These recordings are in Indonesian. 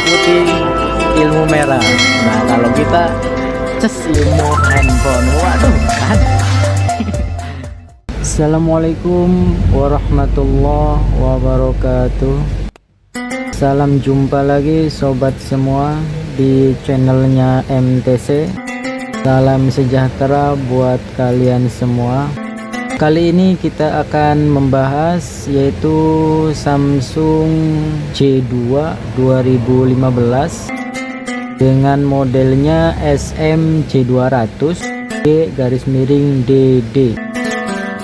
putih, ilmu merah. Nah kalau kita ces ilmu handphone, waduh kan. Assalamualaikum warahmatullahi wabarakatuh. Salam jumpa lagi sobat semua di channelnya MTC. Salam sejahtera buat kalian semua. Kali ini kita akan membahas yaitu Samsung J2 2015 dengan modelnya SM-J200 G-DD.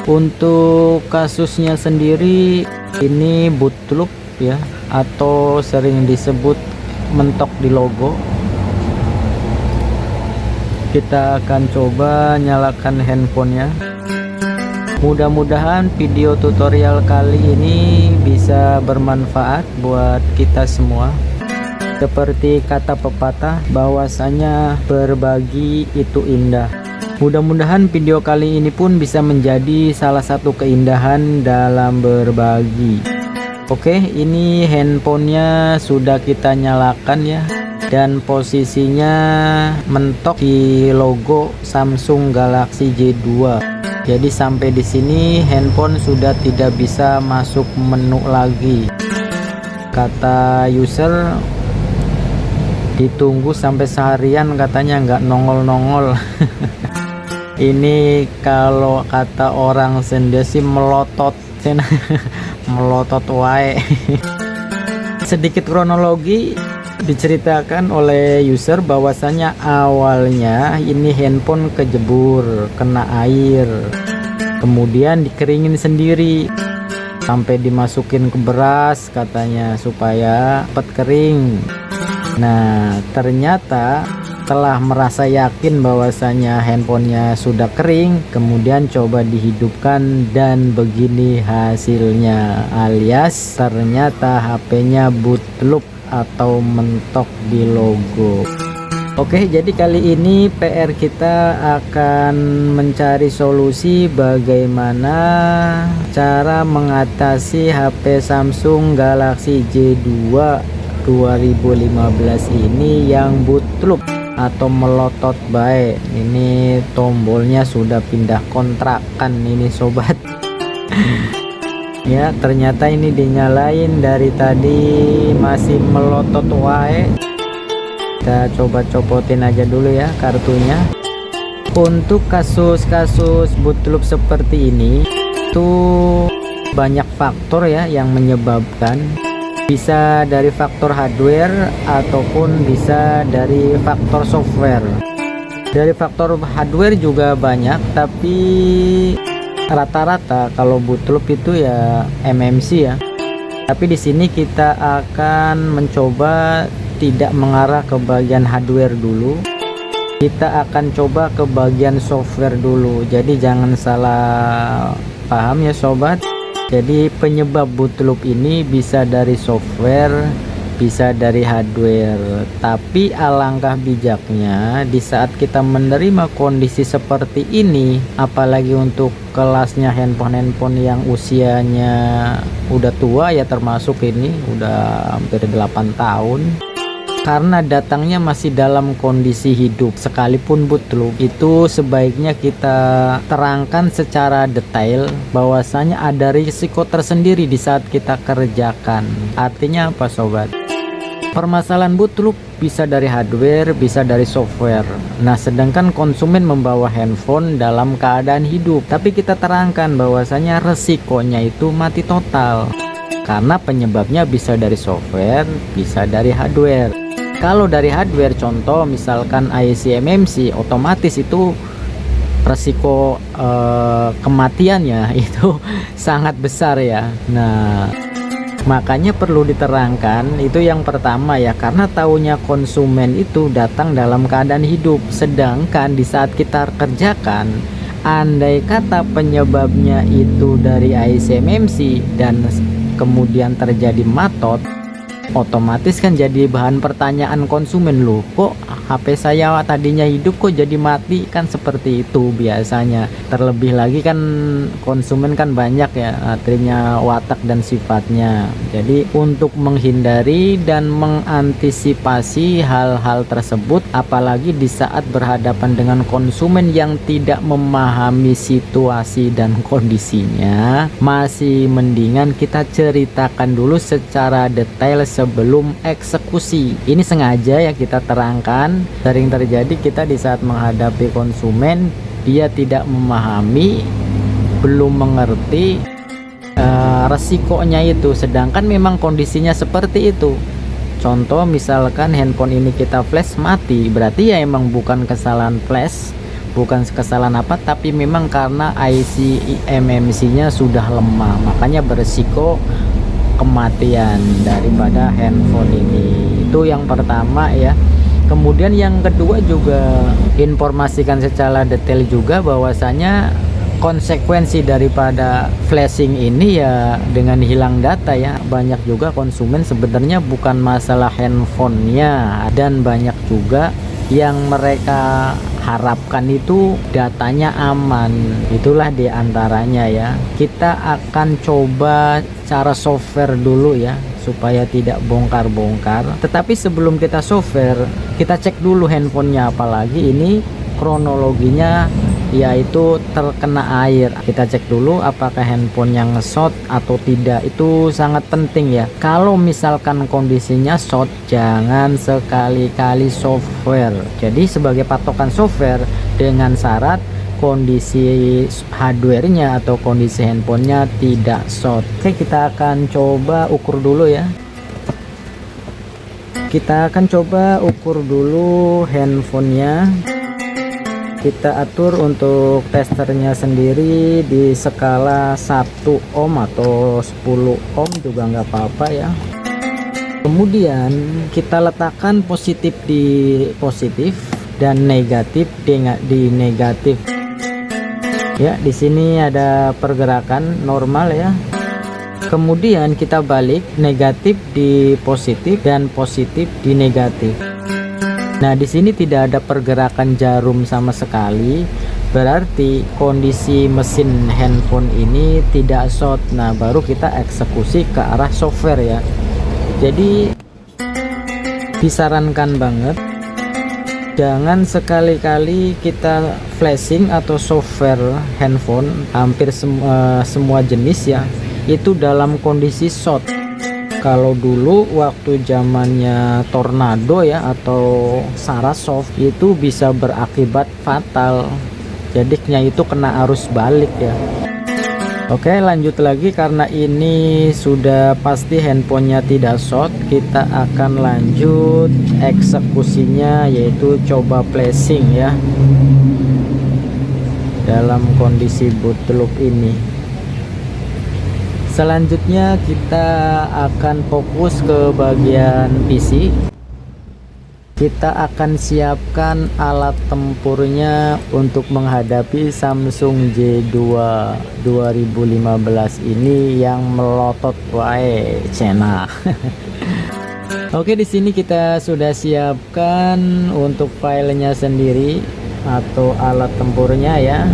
Untuk kasusnya sendiri ini boot loop ya, atau sering disebut mentok di logo. Kita akan coba nyalakan handphonenya. Mudah-mudahan video tutorial kali ini bisa bermanfaat buat kita semua. Seperti kata pepatah bahwasanya berbagi itu indah. Mudah-mudahan video kali ini pun bisa menjadi salah satu keindahan dalam berbagi. Oke, ini handphonenya sudah kita nyalakan ya, dan posisinya mentok di logo Samsung Galaxy J2. Jadi sampai di sini handphone sudah tidak bisa masuk menu lagi. Kata user ditunggu sampai seharian katanya nggak nongol-nongol. Ini kalau kata orang sendiri sih melotot. Melotot wae. Sedikit kronologi diceritakan oleh user bahwasanya awalnya ini handphone kejebur kena air, kemudian dikeringin sendiri sampai dimasukin ke beras katanya supaya cepat kering. Nah ternyata setelah merasa yakin bahwasanya handphonenya sudah kering, kemudian coba dihidupkan dan begini hasilnya, alias ternyata HP-nya boot loop atau mentok di logo. Oke, jadi kali ini PR kita akan mencari solusi bagaimana cara mengatasi HP Samsung Galaxy J2 2015 ini yang boot loop atau melotot baik. Ini tombolnya sudah pindah kontrakan ini sobat. Ya ternyata ini dinyalain dari tadi masih melotot wae. Kita coba copotin aja dulu ya kartunya. Untuk kasus-kasus boot loop seperti ini tuh banyak faktor ya yang menyebabkan. Bisa dari faktor hardware ataupun bisa dari faktor software. Dari faktor hardware juga banyak, tapi rata-rata kalau boot loop itu ya MMC ya. Tapi di sini kita akan mencoba tidak mengarah ke bagian hardware dulu. Kita akan coba ke bagian software dulu. Jadi jangan salah paham ya sobat. Jadi penyebab boot loop ini bisa dari software, bisa dari hardware. Tapi alangkah bijaknya di saat kita menerima kondisi seperti ini, apalagi untuk kelasnya handphone-handphone yang usianya udah tua ya, termasuk ini udah hampir 8 tahun. Karena datangnya masih dalam kondisi hidup, sekalipun boot loop, itu sebaiknya kita terangkan secara detail bahwasanya ada risiko tersendiri di saat kita kerjakan. Artinya apa sobat? Permasalahan boot loop bisa dari hardware, bisa dari software. Nah sedangkan konsumen membawa handphone dalam keadaan hidup, tapi kita terangkan bahwasanya resikonya itu mati total. Karena penyebabnya bisa dari software, bisa dari hardware. Kalau dari hardware, contoh misalkan IC MMC, otomatis itu resiko kematiannya itu sangat besar ya. Nah makanya perlu diterangkan itu yang pertama ya, karena taunya konsumen itu datang dalam keadaan hidup. Sedangkan di saat kita kerjakan, andai kata penyebabnya itu dari IC MMC dan kemudian terjadi matot, Otomatis kan jadi bahan pertanyaan konsumen, loh kok HP saya tadinya hidup kok jadi mati, kan seperti itu biasanya. Terlebih lagi kan konsumen kan banyak ya, artinya watak dan sifatnya. Jadi untuk menghindari dan mengantisipasi hal-hal tersebut, apalagi di saat berhadapan dengan konsumen yang tidak memahami situasi dan kondisinya, masih mendingan kita ceritakan dulu secara detail sebelum eksekusi. Ini sengaja ya kita terangkan. Sering terjadi kita di saat menghadapi konsumen, dia tidak memahami, belum mengerti resikonya itu, sedangkan memang kondisinya seperti itu. Contoh misalkan handphone ini kita flash mati, berarti ya emang bukan kesalahan flash, bukan kesalahan apa, tapi memang karena IC MMC nya sudah lemah, makanya beresiko kematian daripada handphone ini. Itu yang pertama ya. Kemudian yang kedua juga informasikan secara detail juga bahwasanya konsekuensi daripada flashing ini ya dengan hilang data ya. Banyak juga konsumen sebenarnya bukan masalah handphonenya, dan banyak juga yang mereka harapkan itu datanya aman. Itulah diantaranya ya. Kita akan coba cara software dulu ya, supaya tidak bongkar-bongkar. Tetapi sebelum kita software, kita cek dulu handphonenya, apalagi ini kronologinya yaitu terkena air. Kita cek dulu apakah handphone yang short atau tidak, itu sangat penting ya. Kalau misalkan kondisinya short, jangan sekali-kali software. Jadi sebagai patokan software dengan syarat kondisi hardware-nya atau kondisi handphonenya tidak short. Oke, kita akan coba ukur dulu ya. Kita akan coba ukur dulu handphonenya. Kita atur untuk testernya sendiri di skala 1 ohm atau 10 ohm juga nggak apa-apa ya. Kemudian kita letakkan positif di positif dan negatif di negatif. Ya, di sini ada pergerakan normal ya. Kemudian kita balik, negatif di positif dan positif di negatif. Nah, di sini tidak ada pergerakan jarum sama sekali, berarti kondisi mesin handphone ini tidak short. Nah, baru kita eksekusi ke arah software ya. Jadi disarankan banget jangan sekali-kali kita flashing atau software handphone, hampir semua jenis ya, itu dalam kondisi short. Kalau dulu waktu zamannya tornado ya atau Sarasoft, itu bisa berakibat fatal. Jadinya itu kena arus balik ya. Oke, lanjut lagi. Karena ini sudah pasti handphonenya tidak short, kita akan lanjut eksekusinya, yaitu coba flashing ya dalam kondisi boot loop ini. Selanjutnya kita akan fokus ke bagian PC. Kita akan siapkan alat tempurnya untuk menghadapi Samsung J2 2015 ini yang melotot wae cena. Oke, di sini kita sudah siapkan untuk filenya sendiri atau alat tempurnya ya.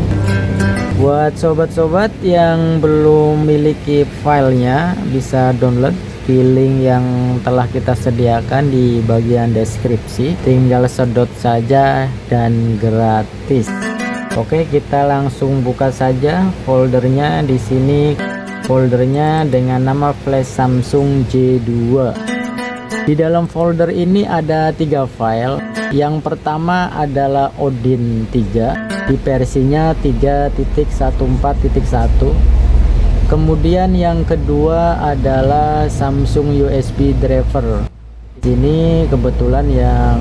Buat sobat-sobat yang belum memiliki filenya, bisa download di link yang telah kita sediakan di bagian deskripsi. Tinggal sedot saja dan gratis. Oke, kita langsung buka saja foldernya. Di sini foldernya dengan nama flash Samsung J2. Di dalam folder ini ada 3 file. Yang pertama adalah Odin 3 di versinya 3.14.1. Kemudian yang kedua adalah Samsung USB driver. Ini kebetulan yang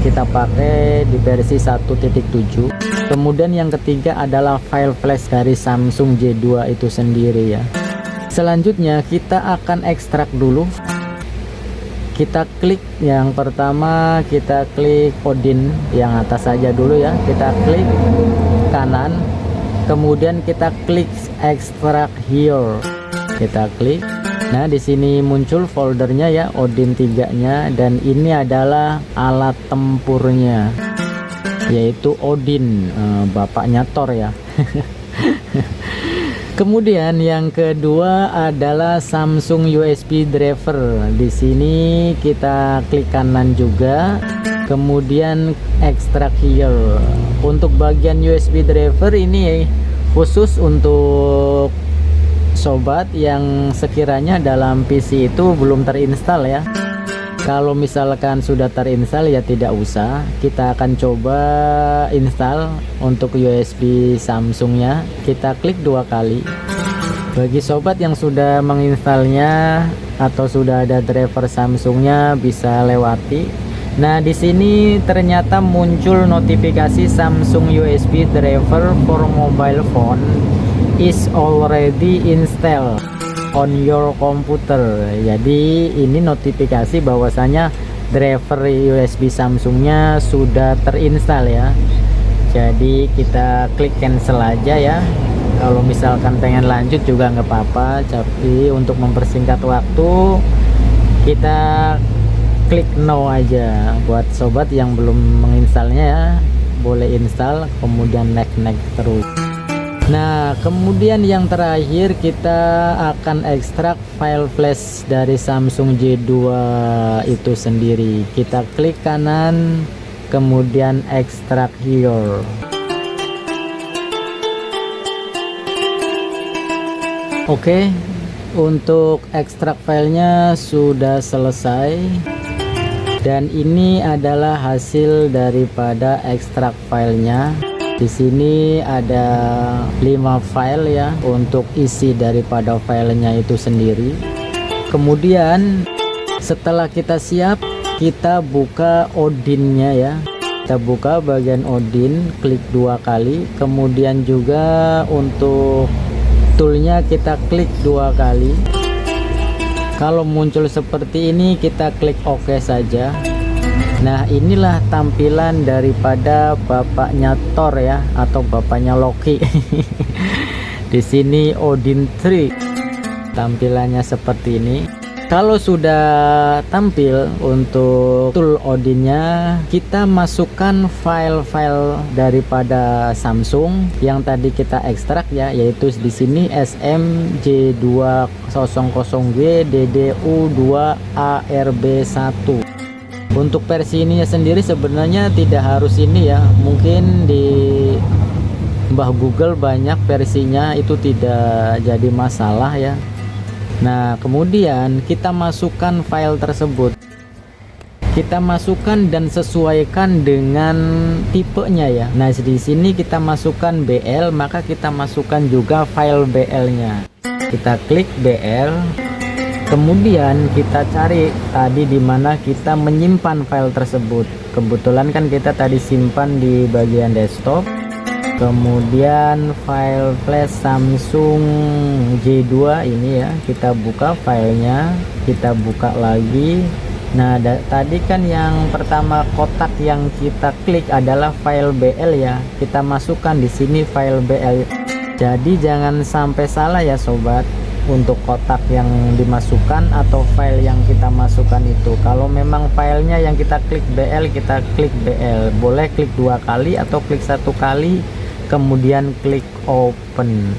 kita pakai di versi 1.7. Kemudian yang ketiga adalah file flash dari Samsung J2 itu sendiri ya. Selanjutnya kita akan ekstrak dulu. Kita klik yang pertama, kita klik Odin yang atas saja dulu ya. Kita klik kanan, kemudian kita klik extract here. Kita klik, Nah, di sini muncul foldernya ya, Odin 3-nya, dan ini adalah alat tempurnya, yaitu Odin, bapaknya Thor ya. Kemudian yang kedua adalah Samsung USB driver. Di sini kita klik kanan juga, kemudian extract here. Untuk bagian USB driver ini khusus untuk sobat yang sekiranya dalam PC itu belum terinstall ya. Kalau misalkan sudah terinstall ya tidak usah, kita akan coba install untuk USB Samsungnya. Kita klik 2 kali. Bagi sobat yang sudah menginstalnya atau sudah ada driver Samsungnya bisa lewati. Nah, di sini ternyata muncul notifikasi Samsung USB driver for mobile phone is already installed on your computer. Jadi ini notifikasi bahwasanya driver USB Samsungnya sudah terinstall ya. Jadi kita klik cancel aja ya. Kalau misalkan pengen lanjut juga nggak apa-apa, tapi untuk mempersingkat waktu kita klik no aja. Buat sobat yang belum menginstalnya ya, boleh install kemudian next terus. Nah, kemudian yang terakhir kita akan ekstrak file flash dari Samsung J2 itu sendiri. Kita klik kanan, kemudian extract here. Oke, untuk ekstrak filenya sudah selesai. Dan ini adalah hasil daripada ekstrak filenya. Di sini ada 5 file ya untuk isi daripada filenya itu sendiri. Kemudian setelah kita siap, kita buka Odinnya ya. Kita buka bagian Odin, klik 2 kali. Kemudian juga untuk toolnya kita klik 2 kali. Kalau muncul seperti ini kita klik OK saja. Nah, inilah tampilan daripada bapaknya Thor ya, atau bapaknya Loki. Di sini Odin 3 tampilannya seperti ini. Kalau sudah tampil untuk tool Odinnya, kita masukkan file-file daripada Samsung yang tadi kita ekstrak ya, yaitu di sini SMJ200G DDU2ARB1. Untuk versi ininya sendiri sebenarnya tidak harus ini ya, mungkin di Mbah Google banyak versinya, itu tidak jadi masalah ya. Nah, kemudian kita masukkan file tersebut, kita masukkan dan sesuaikan dengan tipenya ya. Nah, di sini kita masukkan BL, maka kita masukkan juga file BL-nya. Kita klik BL. Kemudian kita cari tadi di mana kita menyimpan file tersebut. Kebetulan kan kita tadi simpan di bagian desktop. Kemudian file flash Samsung J2 ini ya, kita buka filenya, kita buka lagi. Nah, tadi kan yang pertama kotak yang kita klik adalah file BL ya. Kita masukkan di sini file BL. Jadi jangan sampai salah ya sobat, untuk kotak yang dimasukkan atau file yang kita masukkan itu. Kalau memang filenya yang kita klik BL, kita klik BL. Boleh klik 2 kali atau klik 1 kali, kemudian klik open.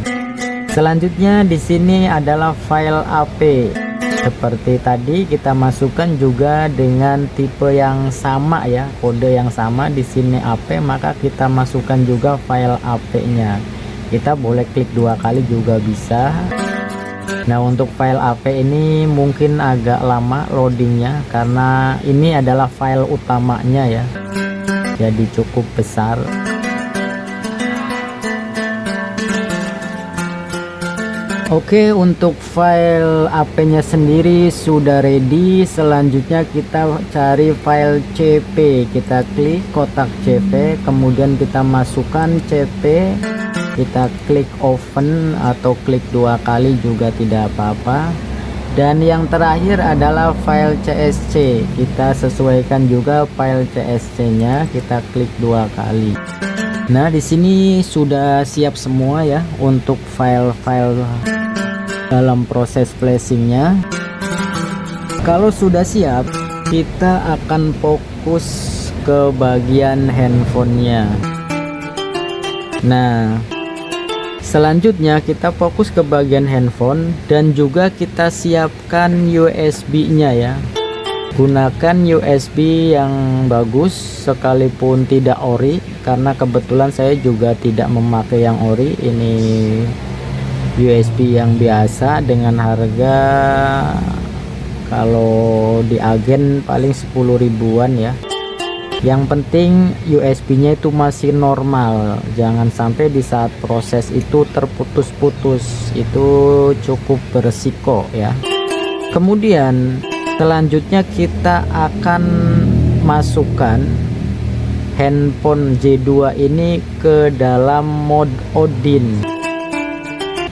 Selanjutnya di sini adalah file AP. Seperti tadi kita masukkan juga dengan tipe yang sama ya, kode yang sama. Di sini AP, maka kita masukkan juga file AP-nya. Kita boleh klik 2 kali juga bisa. Nah, untuk file AP ini mungkin agak lama loadingnya karena ini adalah file utamanya ya, jadi cukup besar. Oke, untuk file AP-nya sendiri sudah ready. Selanjutnya kita cari file CP. Kita klik kotak CP, kemudian kita masukkan CP. Kita klik open atau klik 2 kali juga tidak apa-apa. Dan yang terakhir adalah file CSC. Kita sesuaikan juga file CSC-nya. Kita klik 2 kali. Nah, di sini sudah siap semua ya untuk file-file dalam proses flashingnya. Kalau sudah siap, kita akan fokus ke bagian handphonenya. Nah, selanjutnya kita fokus ke bagian handphone dan juga kita siapkan USB-nya ya. Gunakan USB yang bagus sekalipun tidak ori, karena kebetulan saya juga tidak memakai yang ori. Ini USB yang biasa dengan harga kalau di agen paling 10 ribuan ya. Yang penting USB-nya itu masih normal, jangan sampai di saat proses itu terputus-putus, itu cukup berisiko ya. Kemudian selanjutnya kita akan masukkan handphone J2 ini ke dalam mode Odin.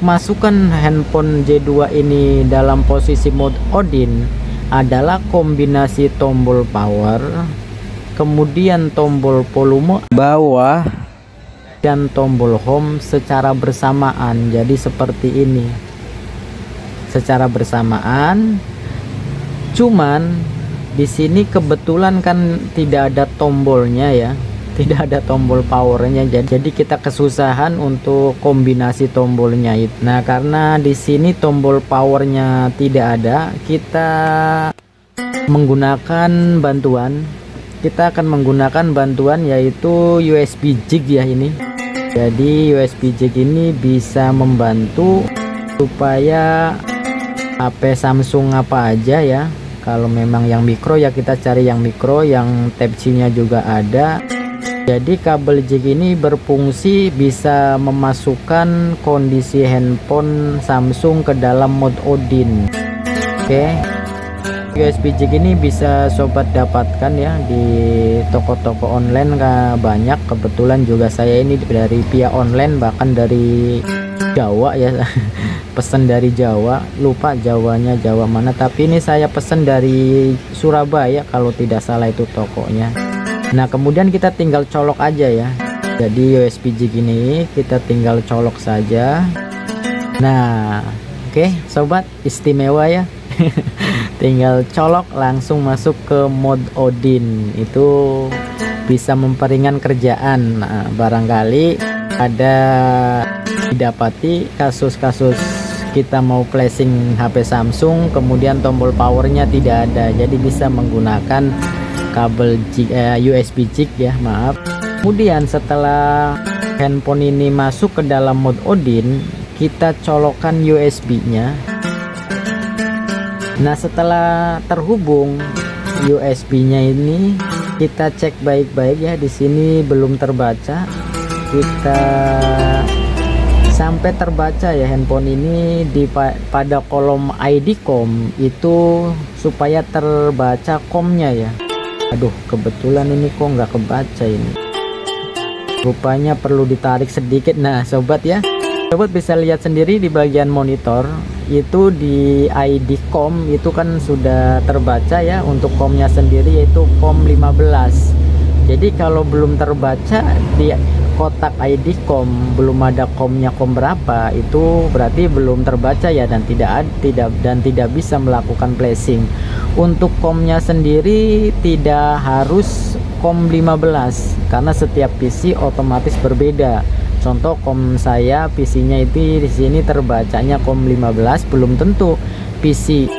Masukkan handphone J2 ini dalam posisi mode Odin adalah kombinasi tombol power, kemudian tombol volume bawah, dan tombol home secara bersamaan. Jadi seperti ini, secara bersamaan. Cuman di sini kebetulan kan tidak ada tombolnya ya, tidak ada tombol powernya, jadi kita kesusahan untuk kombinasi tombolnya. Nah, karena di sini tombol powernya tidak ada, kita menggunakan bantuan. Kita akan menggunakan bantuan yaitu USB jig ya ini. Jadi USB jig ini bisa membantu supaya HP Samsung apa aja ya. Kalau memang yang mikro ya kita cari yang mikro, yang Type-C nya juga ada. Jadi kabel jig ini berfungsi bisa memasukkan kondisi handphone Samsung ke dalam mode Odin. Oke. USB jig ini bisa sobat dapatkan ya di toko-toko online, banyak. Kebetulan juga saya ini dari via online, bahkan dari Jawa ya. Pesan dari Jawa, lupa Jawanya Jawa mana, tapi ini saya pesan dari Surabaya kalau tidak salah itu tokonya. Nah, kemudian kita tinggal colok aja ya. Jadi USB jig ini kita tinggal colok saja. Nah, oke sobat, istimewa ya. Tinggal colok langsung masuk ke mode Odin, itu bisa memperingan kerjaan. Nah, barangkali ada didapati kasus-kasus kita mau flashing HP Samsung kemudian tombol powernya tidak ada, jadi bisa menggunakan kabel USB jig ya, maaf. Kemudian setelah handphone ini masuk ke dalam mode Odin, kita colokkan USB-nya. Nah, setelah terhubung USB-nya ini kita cek baik-baik ya. Di sini belum terbaca. Kita sampai terbaca ya handphone ini pada kolom ID COM itu supaya terbaca COM-nya ya. Aduh, kebetulan ini kok nggak kebaca ini. Rupanya perlu ditarik sedikit. Nah, sobat ya. Sobat bisa lihat sendiri di bagian monitor itu di ID COM itu kan sudah terbaca ya, untuk COM-nya sendiri yaitu COM 15. Jadi kalau belum terbaca di kotak ID COM, belum ada COM-nya COM berapa, itu berarti belum terbaca ya, dan tidak bisa melakukan flashing. Untuk COM-nya sendiri tidak harus COM 15 karena setiap PC otomatis berbeda. Contoh COM saya, PC-nya itu di sini terbacanya COM 15, belum tentu PC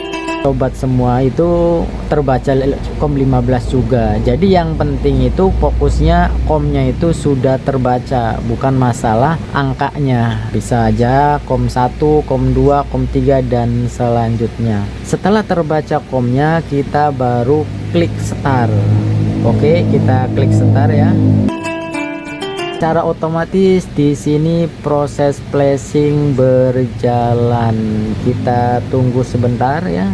sobat semua itu terbaca COM 15 juga. Jadi yang penting itu fokusnya COM-nya itu sudah terbaca, bukan masalah angkanya. Bisa aja COM 1, COM 2, COM 3 dan selanjutnya. Setelah terbaca COM-nya, kita baru klik start. Oke, kita klik start ya. Secara otomatis di sini proses flashing berjalan. Kita tunggu sebentar ya.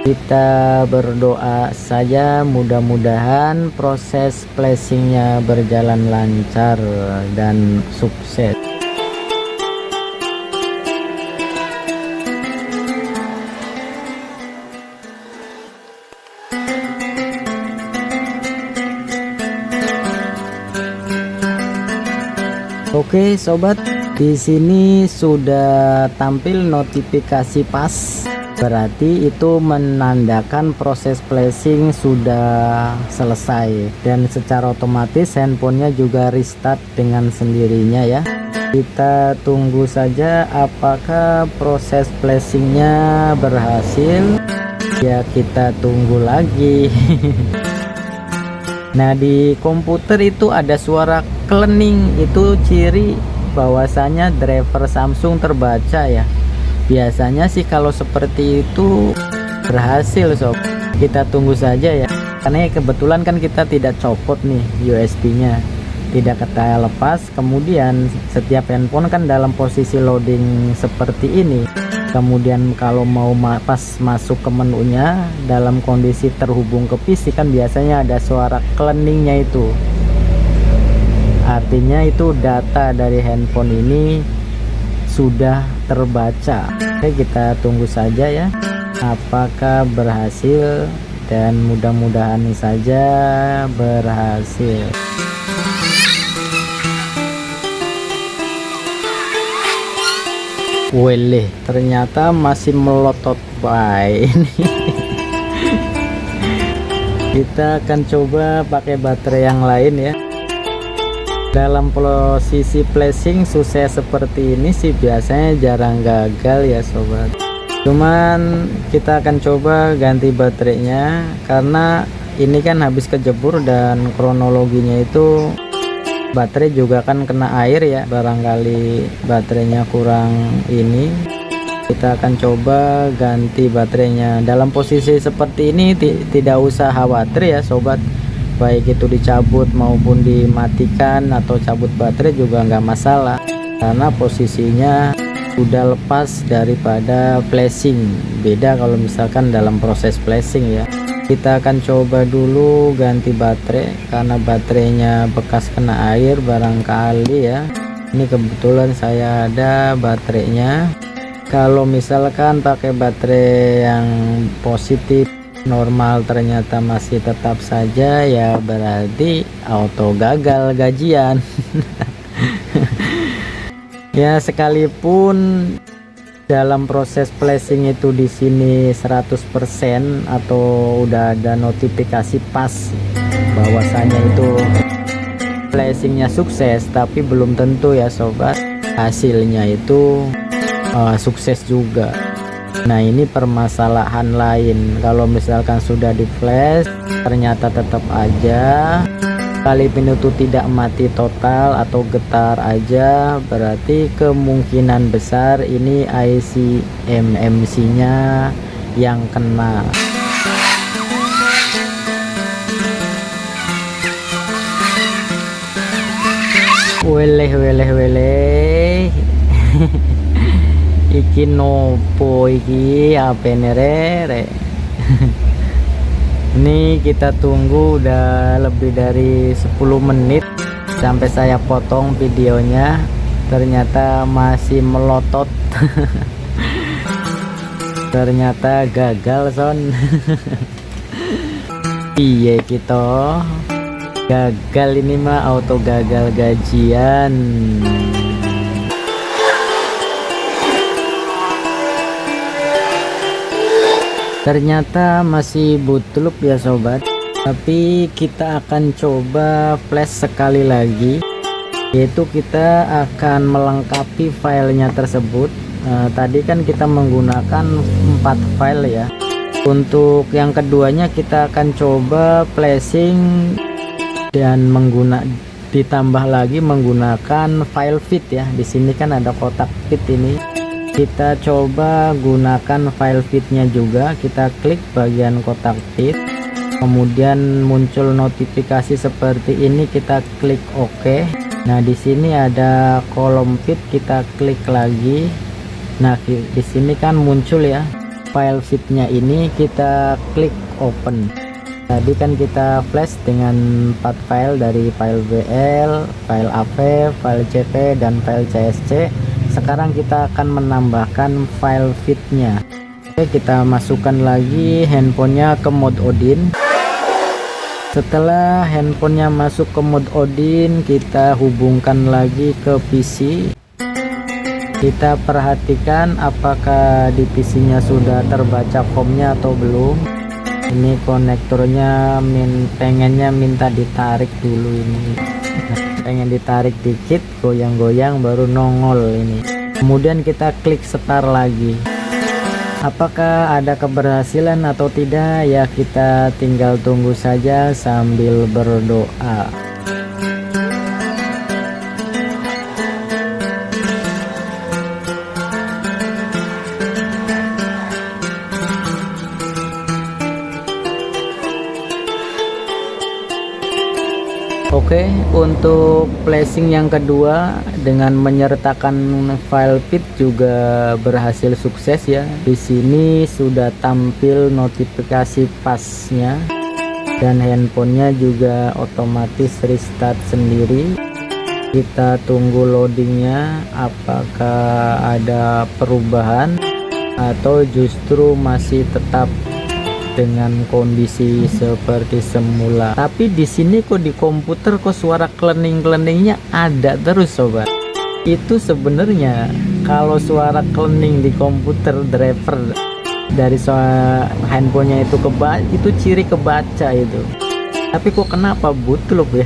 Kita berdoa saja mudah-mudahan proses flashingnya berjalan lancar dan sukses. Oke sobat, Di sini sudah tampil notifikasi pas, berarti itu menandakan proses flashing sudah selesai, dan secara otomatis handphonenya juga restart dengan sendirinya ya. Kita tunggu saja apakah proses flashingnya berhasil ya, kita tunggu lagi. Nah, di komputer itu ada suara klening, itu ciri bahwasanya driver Samsung terbaca ya. Biasanya sih kalau seperti itu berhasil sob. Kita tunggu saja ya, karena kebetulan kan kita tidak copot nih USB-nya, tidak kita lepas. Kemudian setiap handphone kan dalam posisi loading seperti ini, kemudian kalau mau pas masuk ke menunya dalam kondisi terhubung ke PC kan biasanya ada suara kleningnya, itu artinya itu data dari handphone ini sudah terbaca. Oke, kita tunggu saja ya apakah berhasil, dan mudah-mudahan saja berhasil. Weleh, ternyata masih melotot baik ini. Kita akan coba pakai baterai yang lain ya. Dalam posisi flashing sukses seperti ini sih biasanya jarang gagal ya sobat. Cuman kita akan coba ganti baterainya, karena ini kan habis kejebur dan kronologinya itu baterai juga kan kena air ya, barangkali baterainya kurang ini. Kita akan coba ganti baterainya. Dalam posisi seperti ini tidak usah khawatir ya sobat, baik itu dicabut maupun dimatikan atau cabut baterai juga nggak masalah, karena posisinya sudah lepas daripada flashing. Beda kalau misalkan dalam proses flashing ya. Kita akan coba dulu ganti baterai, karena baterainya bekas kena air barangkali ya. Ini kebetulan saya ada baterainya. Kalau misalkan pakai baterai yang positif normal ternyata masih tetap saja ya, berarti auto gagal gajian. Ya, sekalipun dalam proses flashing itu di sini 100% atau udah ada notifikasi pas bahwasanya itu flashingnya sukses, tapi belum tentu ya sobat hasilnya itu sukses juga. Nah, ini permasalahan lain. Kalau misalkan sudah di flash ternyata tetap aja sekalipun itu tidak mati total atau getar aja, berarti kemungkinan besar ini IC MMC nya yang kena. Weleh iki nopo iki apene rere. Ini kita tunggu udah lebih dari 10 menit sampai saya potong videonya, ternyata masih melotot. Ternyata gagal son. Iya, kita gagal ini mah, auto gagal gajian. Ternyata masih bootloop ya sobat, tapi kita akan coba flash sekali lagi, yaitu kita akan melengkapi filenya tersebut. Tadi kan kita menggunakan 4 file ya. Untuk yang keduanya kita akan coba flashing dan ditambah lagi menggunakan file fit ya. Di sini kan ada kotak fit ini. Kita coba gunakan file fitnya juga. Kita klik bagian kotak fit, kemudian muncul notifikasi seperti ini, kita klik OK. Nah, di sini ada kolom fit, kita klik lagi. Nah, di sini kan muncul ya file fitnya ini, kita klik open. Tadi kan kita flash dengan 4 file, dari file WL, file AV, file CP, dan file CSC. Sekarang kita akan menambahkan file fitnya. Oke, kita masukkan lagi handphonenya ke mode Odin. Setelah handphonenya masuk ke mode Odin, kita hubungkan lagi ke PC. Kita perhatikan apakah di PC-nya sudah terbaca COM-nya atau belum. Ini konektornya pengennya minta ditarik dulu ini. Pengen ditarik dikit, goyang-goyang baru nongol ini. Kemudian kita klik start lagi. Apakah ada keberhasilan atau tidak ya, kita tinggal tunggu saja sambil berdoa. Oke, untuk flashing yang kedua dengan menyertakan file pit juga berhasil sukses ya. Di sini sudah tampil notifikasi pasnya dan handphonenya juga otomatis restart sendiri. Kita tunggu loadingnya, apakah ada perubahan atau justru masih tetap dengan kondisi seperti semula. Tapi di sini kok di komputer kok suara klening-kleningnya ada terus sobat. Itu sebenarnya kalau suara klening di komputer driver dari handphonenya itu ciri kebaca itu. Tapi kok kenapa bootloop ya?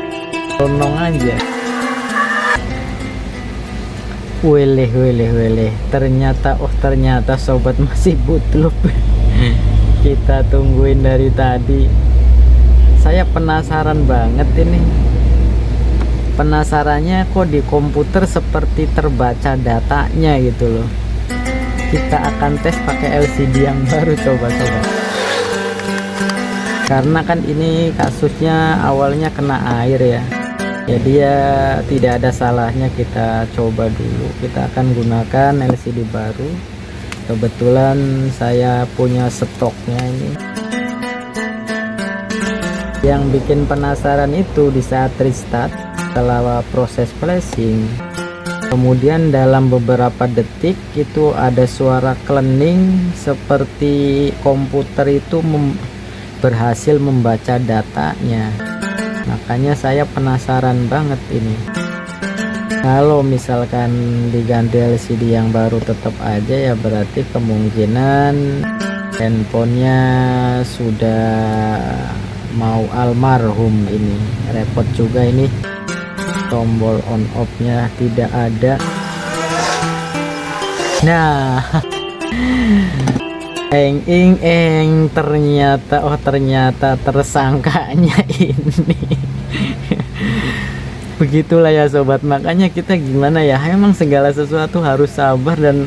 Tonong aja. Weleh. Ternyata sobat masih bootloop. Kita tungguin dari tadi. Saya penasaran banget ini. Penasarannya kok di komputer seperti terbaca datanya gitu loh. Kita akan tes pakai LCD yang baru coba-coba. Karena kan ini kasusnya awalnya kena air ya. Jadi ya tidak ada salahnya kita coba dulu. Kita akan gunakan LCD baru. Kebetulan saya punya stoknya ini. Yang bikin penasaran itu di saat restart setelah proses flashing, kemudian dalam beberapa detik itu ada suara klening seperti komputer itu berhasil membaca datanya. Makanya saya penasaran banget ini. Kalau misalkan diganti LCD yang baru tetap aja ya, berarti kemungkinan handphonenya sudah mau almarhum ini. Repot juga ini, tombol on off nya tidak ada. Nah ternyata tersangkanya ini. Begitulah ya sobat, makanya kita gimana ya, emang segala sesuatu harus sabar dan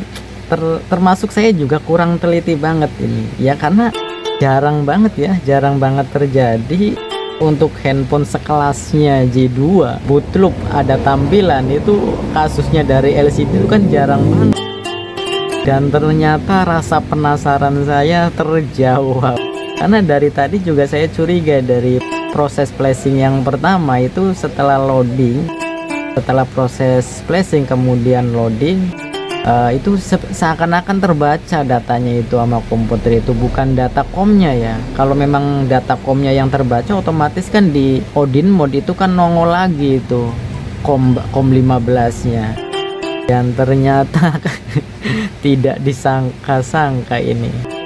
termasuk saya juga kurang teliti banget ini ya, karena jarang banget terjadi untuk handphone sekelasnya J2 bootloop ada tampilan itu. Kasusnya dari LCD itu kan jarang banget, dan ternyata rasa penasaran saya terjawab karena dari tadi juga saya curiga dari proses flashing yang pertama itu. Setelah proses flashing kemudian loading, itu seakan-akan terbaca datanya itu sama komputer itu, bukan data COM-nya ya. Kalau memang data COM-nya yang terbaca, otomatis kan di Odin mode itu kan nongol lagi itu COM 15-nya. Dan ternyata tidak disangka-sangka ini.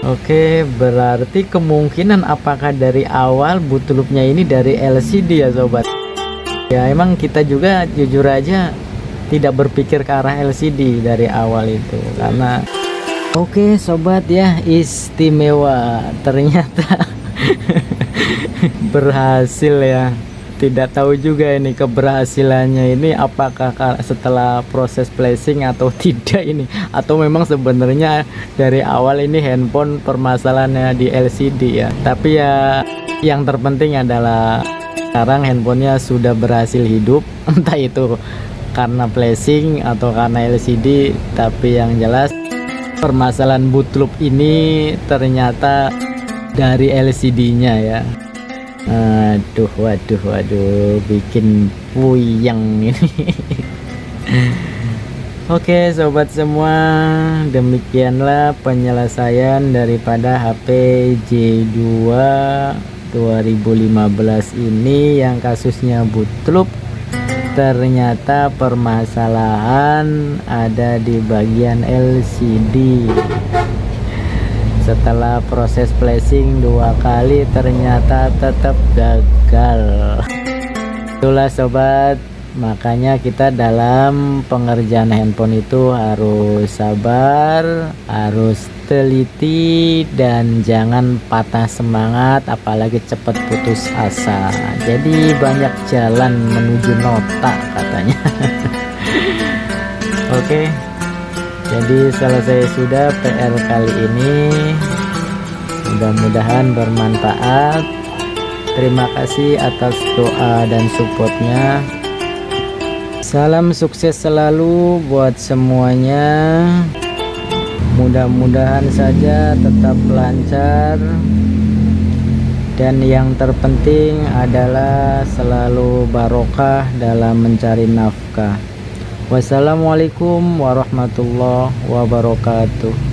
Oke, berarti kemungkinan apakah dari awal bootloopnya ini dari LCD ya sobat. Ya emang kita juga jujur aja tidak berpikir ke arah LCD dari awal itu, karena oke sobat ya, istimewa ternyata berhasil ya. Tidak tahu juga ini keberhasilannya ini apakah setelah proses flashing atau tidak ini, atau memang sebenarnya dari awal ini handphone permasalahannya di LCD ya. Tapi ya yang terpenting adalah sekarang handphonenya sudah berhasil hidup, entah itu karena flashing atau karena LCD. Tapi yang jelas permasalahan bootloop ini ternyata dari LCD-nya ya. Waduh, bikin puyeng ini. Oke sobat semua, demikianlah penyelesaian daripada HP J2 2015 ini yang kasusnya bootloop Ternyata permasalahan ada di bagian LCD. Setelah proses flashing 2 kali ternyata tetap gagal. Itulah sobat, makanya kita dalam pengerjaan handphone itu harus sabar, harus teliti, dan jangan patah semangat, apalagi cepat putus asa. Jadi banyak jalan menuju nota katanya. Oke, jadi selesai sudah PR kali ini. Mudah-mudahan bermanfaat. Terima kasih atas doa dan supportnya. Salam sukses selalu buat semuanya. Mudah-mudahan saja tetap lancar, dan yang terpenting adalah selalu barokah dalam mencari nafkah. Wassalamualaikum warahmatullahi wabarakatuh.